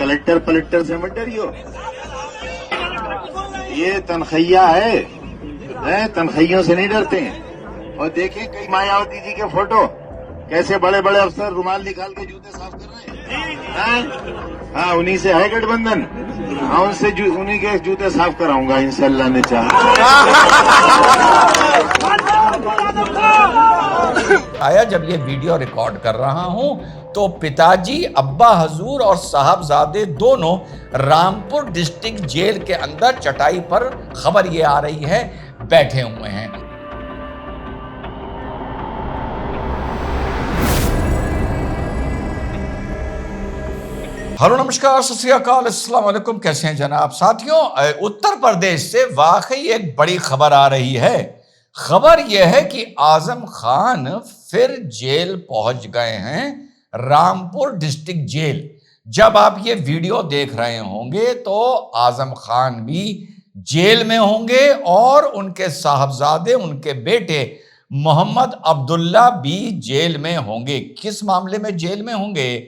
Collector पलेक्टर से मत डरियो, ये तनखैया है, तनखैयों से नहीं डरते हैं। और देखें कई मायावती जी के फोटो, कैसे बड़े बड़े अफसर रुमाल निकाल के जूते साफ कर रहे हैं। हाँ, उन्हीं से है गठबंधन। हाँ, उनसे उन्हीं के जूते साफ कराऊंगा इंशाल्लाह ने चाहा। आया जब ये वीडियो रिकॉर्ड कर रहा हूं तो पिताजी, अब्बा हजूर और साहबजादे दोनों रामपुर डिस्ट्रिक्ट जेल के अंदर चटाई पर, खबर ये आ रही है, बैठे हुए हैं। हेलो, नमस्कार, सत श्री अकाल, अस्सलाम वालेकुम। कैसे हैं जनाब? साथियों, उत्तर प्रदेश से वाकई एक बड़ी खबर आ रही है। खबर यह है कि आजम खान फिर जेल पहुंच गए हैं, रामपुर डिस्ट्रिक्ट जेल। जब आप ये वीडियो देख रहे होंगे तो आजम खान भी जेल में होंगे और उनके साहबजादे, उनके बेटे मोहम्मद अब्दुल्ला भी जेल में होंगे। किस मामले में जेल में होंगे?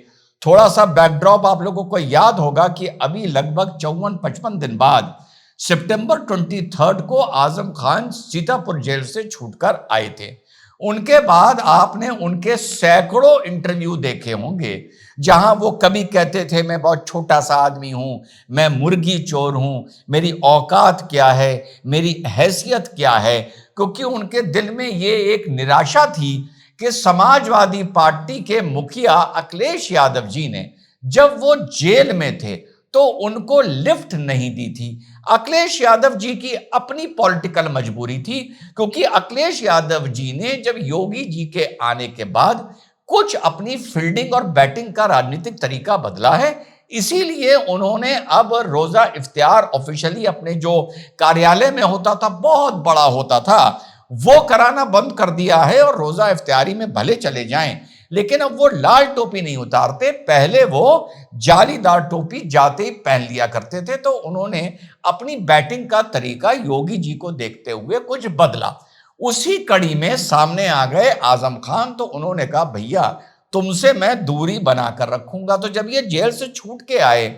थोड़ा सा बैकड्रॉप आप लोगों को याद होगा कि अभी लगभग 54-55 दिन बाद सितंबर 23 को आजम खान सीतापुर जेल से छूटकर आए थे। उनके बाद आपने उनके सैकड़ों इंटरव्यू देखे होंगे जहां वो कभी कहते थे मैं बहुत छोटा सा आदमी हूं, मैं मुर्गी चोर हूं, मेरी औकात क्या है, मेरी हैसियत क्या है, क्योंकि उनके दिल में ये एक निराशा थी कि समाजवादी पार्टी के मुखिया अखिलेश यादव जी ने जब वो जेल में थे तो उनको लिफ्ट नहीं दी थी। अखिलेश यादव जी की अपनी पॉलिटिकल मजबूरी थी, क्योंकि अखिलेश यादव जी ने जब योगी जी के आने के बाद कुछ अपनी फील्डिंग और बैटिंग का राजनीतिक तरीका बदला है। इसीलिए उन्होंने अब रोजा इफ्तियार ऑफिशियली अपने जो कार्यालय में होता था, बहुत बड़ा होता था, वो कराना बंद कर दिया है और रोजा इफ्तियारी में भले चले जाएं, लेकिन अब वो लाल टोपी नहीं उतारते। पहले वो जालीदार टोपी जाते ही पहन लिया करते थे। तो उन्होंने अपनी बैटिंग का तरीका योगी जी को देखते हुए कुछ बदला। उसी कड़ी में सामने आ गए आजम खान, तो उन्होंने कहा भैया तुमसे मैं दूरी बनाकर रखूंगा। तो जब ये जेल से छूट के आए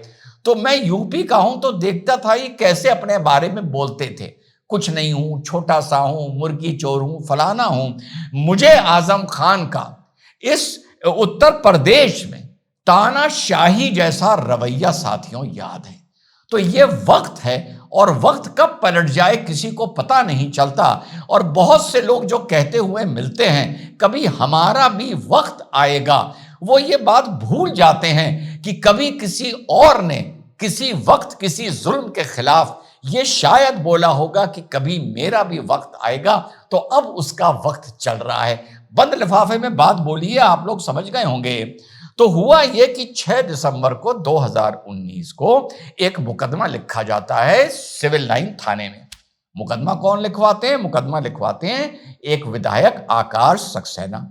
तो मैं यूपी का हूं तो देखता था ये कैसे अपने बारे में बोलते थे, कुछ नहीं हूं, छोटा सा हूं, मुर्गी चोर हूं, फलाना हूं। मुझे आजम खान का इस उत्तर प्रदेश में तानाशाही जैसा रवैया साथियों याद है। तो ये वक्त है और वक्त कब पलट जाए किसी को पता नहीं चलता। और बहुत से लोग जो कहते हुए मिलते हैं कभी हमारा भी वक्त आएगा, वो ये बात भूल जाते हैं कि कभी किसी और ने किसी वक्त किसी जुल्म के खिलाफ ये शायद बोला होगा कि कभी मेरा भी वक्त आएगा। तो अब उसका वक्त चल रहा है। बंद लिफाफे में बात बोली है, आप लोग समझ गए होंगे। तो हुआ यह कि 6 दिसंबर को 2019 को एक मुकदमा लिखा जाता है सिविल लाइन थाने में। मुकदमा कौन लिखवाते हैं? मुकदमा लिखवाते हैं एक विधायक आकाश सक्सेना।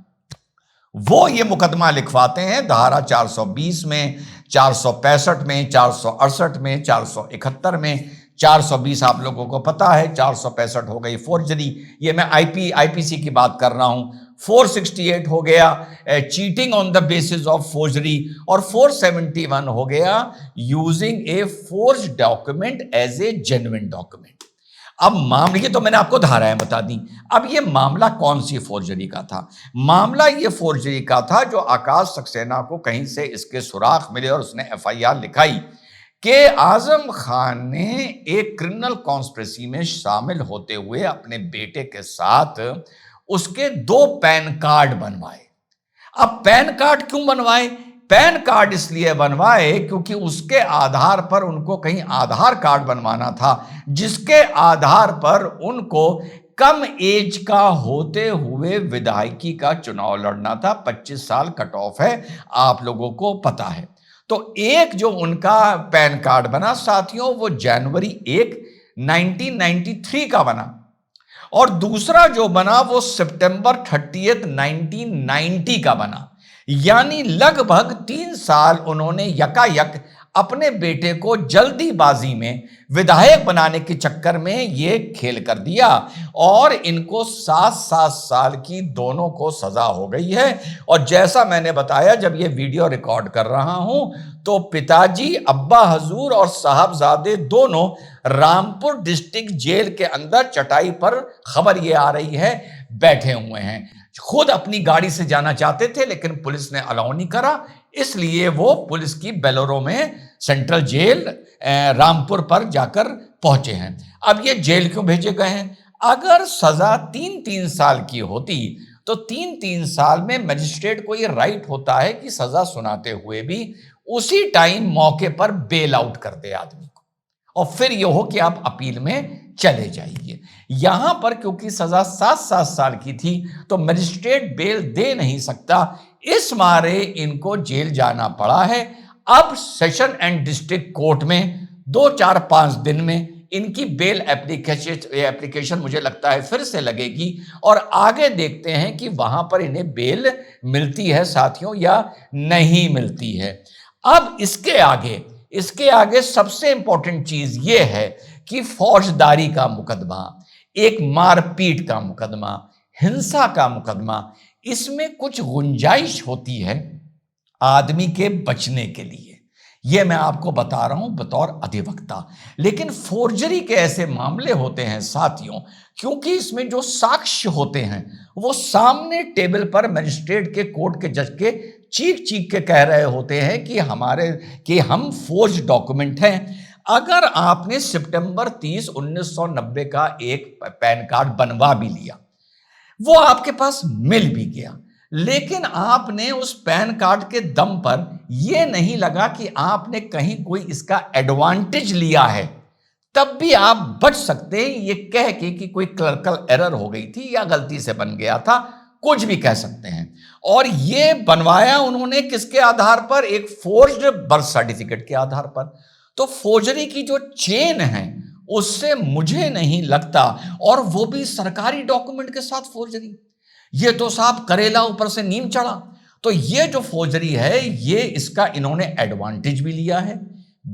वो ये मुकदमा लिखवाते हैं धारा 420 में, 465 में, 468 में, 471 में। 420 आप लोगों को पता है, 465 हो गई फोर्जरी, ये मैं आईपीसी की बात कर रहा हूं। 468 हो गया cheating on the basis of forgery, और 471 हो गया using a forge document as a genuine document. अब मामले, ये तो मैंने आपको धाराएं बता दी। अब ये मामला कौन सी फोर्जरी का था? मामला ये फोर्जरी का था जो आकाश सक्सेना को कहीं से इसके सुराग मिले और उसने एफआईआर लिखाई कि आजम खान ने एक क्रिमिनल कॉन्स्पिरेसी में शामिल होते हुए अपने बेटे के साथ उसके 2 पैन कार्ड बनवाए। अब पैन कार्ड क्यों बनवाए? पैन कार्ड इसलिए बनवाए क्योंकि उसके आधार पर उनको कहीं आधार कार्ड बनवाना था, जिसके आधार पर उनको कम एज का होते हुए विधायकी का चुनाव लड़ना था। 25 साल कट ऑफ है, आप लोगों को पता है। तो एक जो उनका पैन कार्ड बना साथियों, वो जनवरी 1, 1993 का बना, और दूसरा जो बना वो सितंबर 30, 1990 का बना। यानी लगभग 3 साल उन्होंने यकायक अपने बेटे को जल्दीबाजी में विधायक बनाने के चक्कर में ये खेल कर दिया और इनको 7-7 साल की दोनों को सजा हो गई है। और जैसा मैंने बताया, जब ये वीडियो रिकॉर्ड कर रहा हूं तो पिताजी अब्बा हजूर और साहबजादे दोनों रामपुर डिस्ट्रिक्ट जेल के अंदर चटाई पर, खबर ये आ रही है, बैठे हुए हैं। खुद अपनी गाड़ी से जाना चाहते थे लेकिन पुलिस ने अलाउ नहीं करा, इसलिए वो पुलिस की बेलोरो में सेंट्रल जेल रामपुर पर जाकर पहुंचे हैं। अब ये जेल क्यों भेजे गए हैं? अगर सजा 3-3 साल की होती तो 3-3 साल में मजिस्ट्रेट को ये राइट होता है कि सजा सुनाते हुए भी उसी टाइम मौके पर बेल आउट कर दे आदमी को, और फिर ये हो कि आप अपील में चले जाइए। यहां पर क्योंकि सजा 7-7 साल की थी तो मजिस्ट्रेट बेल दे नहीं सकता, इस मारे इनको जेल जाना पड़ा है। अब सेशन एंड डिस्ट्रिक्ट कोर्ट में 2-4-5 दिन में इनकी बेल एप्लीकेशन मुझे लगता है फिर से लगेगी और आगे देखते हैं कि वहां पर इन्हें बेल मिलती है साथियों या नहीं मिलती है। अब इसके आगे सबसे इंपॉर्टेंट चीज यह है कि फौजदारी का मुकदमा, एक मारपीट का मुकदमा, हिंसा का मुकदमा, इसमें कुछ गुंजाइश होती है आदमी के बचने के लिए। यह मैं आपको बता रहा हूं बतौर अधिवक्ता। लेकिन फोर्जरी के ऐसे मामले होते हैं साथियों, क्योंकि इसमें जो साक्ष्य होते हैं वो सामने टेबल पर मजिस्ट्रेट के, कोर्ट के जज के चीख चीख के कह रहे होते हैं कि हम फोर्ज डॉक्यूमेंट हैं। अगर आपने सितंबर 30, 1990 का एक पैन कार्ड बनवा भी लिया, वो आपके पास मिल भी गया, लेकिन आपने उस पैन कार्ड के दम पर यह नहीं लगा कि आपने कहीं कोई इसका एडवांटेज लिया है, तब भी आप बच सकते हैं ये कह के कि कोई क्लर्कल एरर हो गई थी या गलती से बन गया था, कुछ भी कह सकते हैं। और ये बनवाया उन्होंने किसके आधार पर? एक फोर्ज्ड बर्थ सर्टिफिकेट के आधार पर। तो फोर्जरी की जो चेन है उससे मुझे नहीं लगता, और वो भी सरकारी डॉक्यूमेंट के साथ फोर्जरी, ये तो साहब करेला ऊपर से नीम चढ़ा। तो ये जो फोर्जरी है, ये इसका इन्होंने एडवांटेज भी लिया है,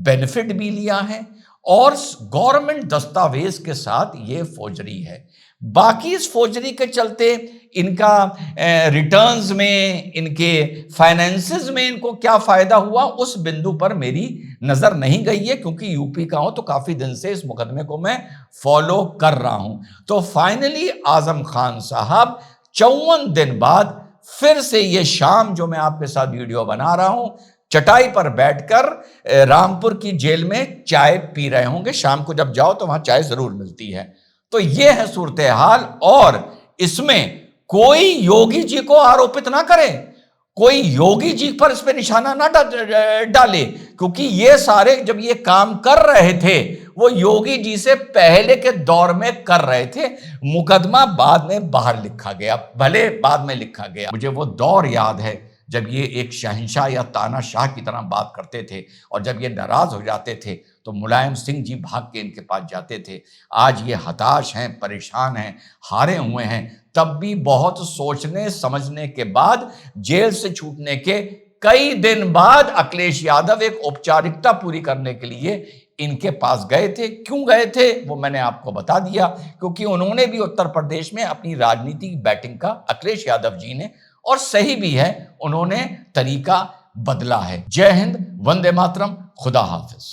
बेनिफिट भी लिया है, और गवर्नमेंट दस्तावेज के साथ ये फोर्जरी है। बाकी इस फोर्जरी के चलते इनका रिटर्न्स में, इनके फाइनेंसेस में इनको क्या फायदा हुआ, उस बिंदु पर मेरी नजर नहीं गई है, क्योंकि यूपी का हूं तो काफी दिन से इस मुकदमे को मैं फॉलो कर रहा हूं। तो फाइनली आजम खान साहब 54 दिन बाद फिर से ये शाम जो मैं आपके साथ वीडियो बना रहा हूं, चटाई पर बैठकर रामपुर की जेल में चाय पी रहे होंगे। शाम को जब जाओ तो वहां चाय जरूर मिलती है। तो यह है सूरत हाल, और इसमें कोई योगी जी को आरोपित ना करे, कोई योगी जी पर इस पे निशाना ना डाले, क्योंकि ये सारे जब ये काम कर रहे थे वो योगी जी से पहले के दौर में कर रहे थे। मुकदमा बाद में बाहर लिखा गया, भले बाद में लिखा गया। मुझे वो दौर याद है जब ये एक शहंशाह या तानाशाह की तरह बात करते थे, और जब ये नाराज हो जाते थे तो मुलायम सिंह जी भाग के इनके पास जाते थे। आज ये हताश हैं, परेशान हैं, हारे हुए हैं, तब भी बहुत सोचने समझने के बाद जेल से छूटने के कई दिन बाद अखिलेश यादव एक औपचारिकता पूरी करने के लिए इनके पास गए थे। क्यों गए थे वो मैंने आपको बता दिया, क्योंकि उन्होंने भी उत्तर प्रदेश में अपनी राजनीतिक बैटिंग का, अखिलेश यादव जी ने, और सही भी है, उन्होंने तरीका बदला है। जय हिंद, वंदे मातरम, खुदा हाफिज।